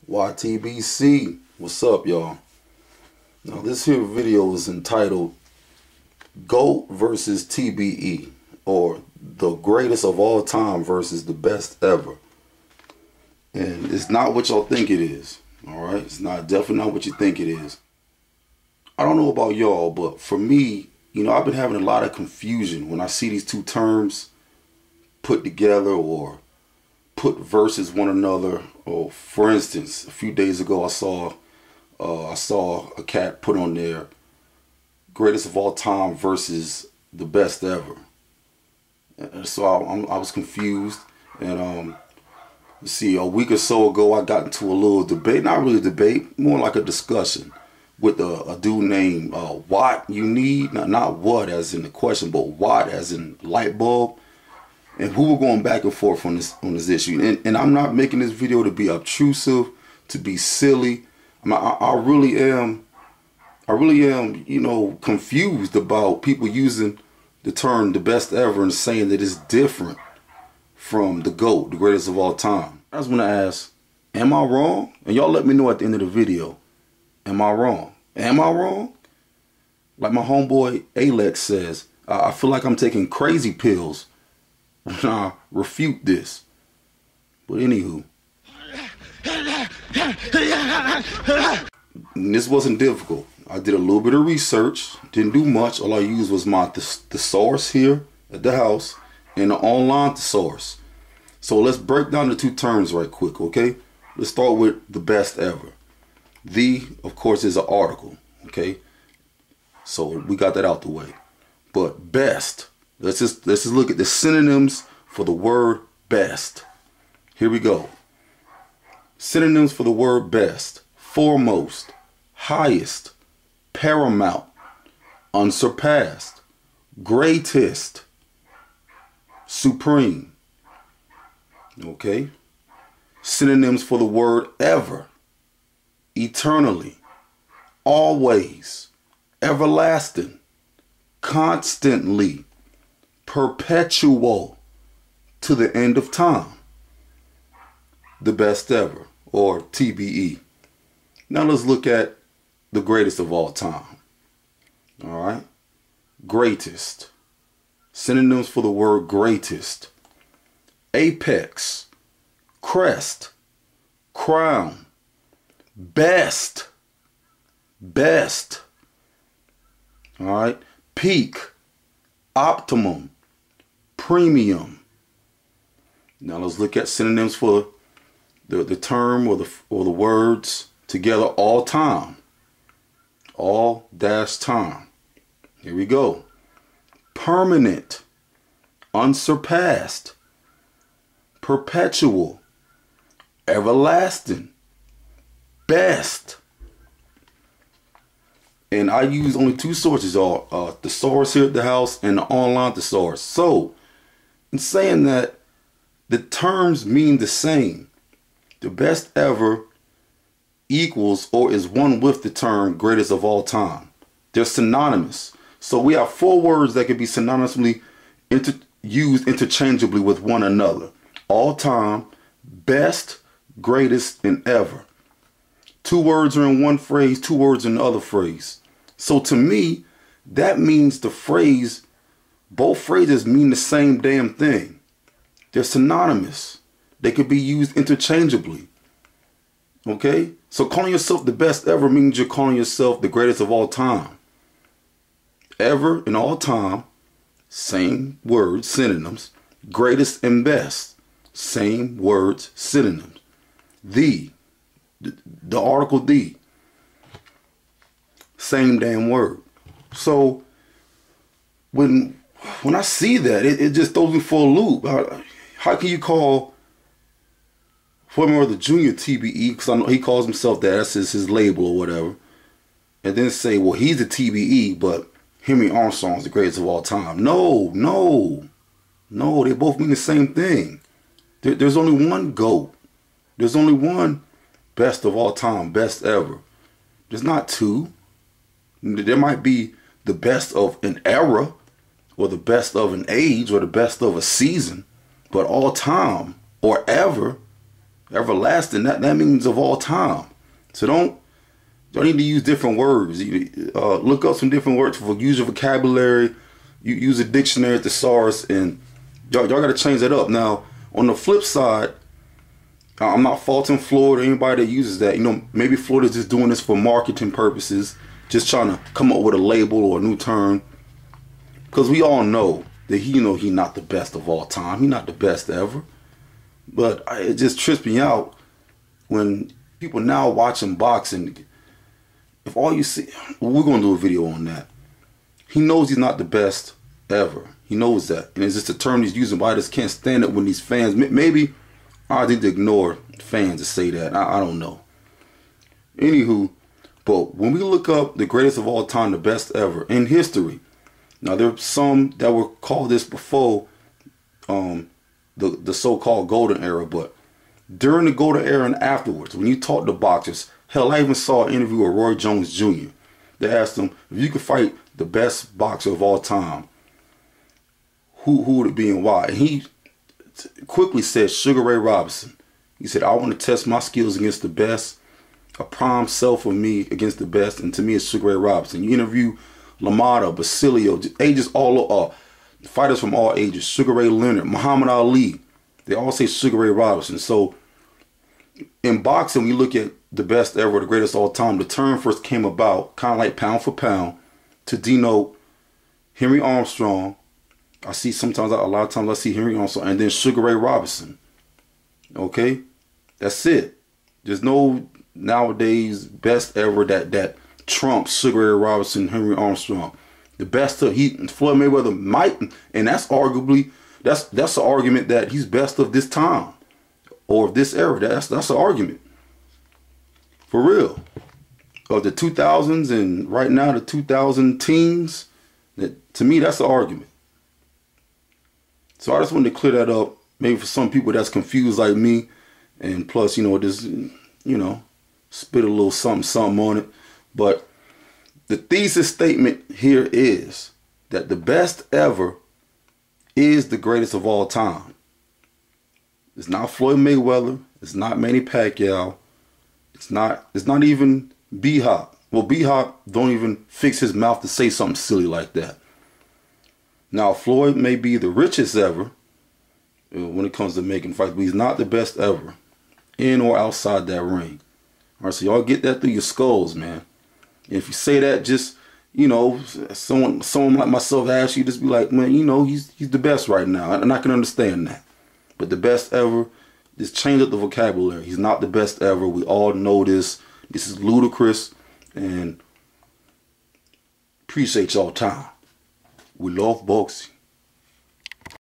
YTBC, what's up, y'all? Now this here video is entitled GOAT versus TBE, or the greatest of all time versus the best ever. And it's not what y'all think it is, alright? It's definitely not what you think it is. I don't know about y'all, but for me, you know, I've been having a lot of confusion when I see these two terms put together or put versus one another. Or for instance, a few days ago I saw a cat put on there greatest of all time versus the best ever. And so I was confused, and you see, a week or so ago I got into a little debate, not really a debate, more like a discussion with a dude named Watt. You need, not what as in the question, but Watt as in light bulb. And we were going back and forth on this issue. And I'm not making this video to be obtrusive, to be silly. I really am, you know, confused about people using the term the best ever and saying that it's different from the GOAT, the greatest of all time. I just want to ask, am I wrong? And y'all let me know at the end of the video, am I wrong? Am I wrong? Like my homeboy Alex says, I feel like I'm taking crazy pills when I refute this. But anywho, this wasn't difficult. I did a little bit of research, didn't do much. All I used was my thesaurus here at the house and the online thesaurus. So let's break down the two terms right quick, okay? Let's start with the best ever. The, of course, is an article, okay? So we got that out the way. But best, let's just look at the synonyms for the word best. Here we go. Synonyms for the word best: foremost, highest, paramount, unsurpassed, greatest, supreme. Okay? Synonyms for the word ever: eternally, always, everlasting, constantly, perpetual, to the end of time. The best ever, or TBE. Now let's look at the greatest of all time. All right? Greatest. Synonyms for the word greatest: apex, crest, crown, best, best. All right? Peak, optimum, premium. Now let's look at synonyms for the term or the words together: all time, all dash time. Here we go. Permanent, unsurpassed, perpetual, everlasting, best. And I use only two sources, thesaurus here at the house and the online thesaurus. So in saying that, the terms mean the same. The best ever equals or is one with the term greatest of all time. They're synonymous. So we have four words that can be synonymously used interchangeably with one another: all time, best, greatest, and ever. Two words are in one phrase, two words in the other phrase. So to me, that means both phrases mean the same damn thing. They're synonymous. They could be used interchangeably. Okay? So calling yourself the best ever means you're calling yourself the greatest of all time. Ever and all time, same words, synonyms. Greatest and best, same words, synonyms. The article the, same damn word. So when I see that, it just throws me for a loop. How can you call former the junior TBE, because I know he calls himself that, that's his label or whatever, and then say, well, he's a TBE, but Henry Armstrong's the greatest of all time? No, they both mean the same thing. There's only one GOAT. There's only one best of all time, best ever. There's not two. There might be the best of an era, or the best of an age, or the best of a season, but all time or ever, Everlasting, that means of all time. So don't need to use different words. Look up some different words for use your vocabulary. You use a dictionary, thesaurus, and y'all got to change that up. Now, on the flip side, I'm not faulting Floyd or anybody that uses that. Maybe Floyd is just doing this for marketing purposes, just trying to come up with a label or a new term. Because we all know that he's not the best of all time. He's not the best ever. But it just trips me out when people now watching boxing. If all you see, we're going to do a video on that. He knows he's not the best ever. He knows that. And it's just a term he's using, but I just can't stand it when these fans, maybe I need to ignore fans to say that. I don't know. Anywho, but when we look up the greatest of all time, the best ever in history, now there are some that were called this before the so-called golden era, but during the golden era and afterwards, when you talk to boxers, hell, I even saw an interview with Roy Jones Jr. They asked him, if you could fight the best boxer of all time, who would it be and why? And he quickly said Sugar Ray Robinson. He said, I want to test my skills against the best, a prime self of me against the best, and to me it's Sugar Ray Robinson. You interview LaMotta, Basilio, ages all fighters from all ages, Sugar Ray Leonard, Muhammad Ali, they all say Sugar Ray Robinson. So in boxing, we look at the best ever, the greatest of all time. The term first came about kind of like pound for pound to denote Henry Armstrong. I see sometimes, a lot of times I see Henry Armstrong and then Sugar Ray Robinson. Okay, that's it. There's no nowadays best ever that trumps Sugar Ray Robinson, Henry Armstrong. The best of Floyd Mayweather might, and that's arguably that's an argument that he's best of this time or of this era. That's an argument for real. Of the 2000s and right now the 2000 teens, to me that's an argument. So I just wanted to clear that up. Maybe for some people that's confused like me, and plus just spit a little something on it. But the thesis statement here is that the best ever is the greatest of all time. It's not Floyd Mayweather. It's not Manny Pacquiao. It's not even B-Hop. Well, B-Hop don't even fix his mouth to say something silly like that. Now, Floyd may be the richest ever when it comes to making fights, but he's not the best ever in or outside that ring. All right, so y'all get that through your skulls, man. And if you say that, just, someone like myself asks you, just be like, man, he's the best right now. And I can understand that. But the best ever, just change up the vocabulary. He's not the best ever. We all know this. This is ludicrous. And appreciate y'all time. We love boxing.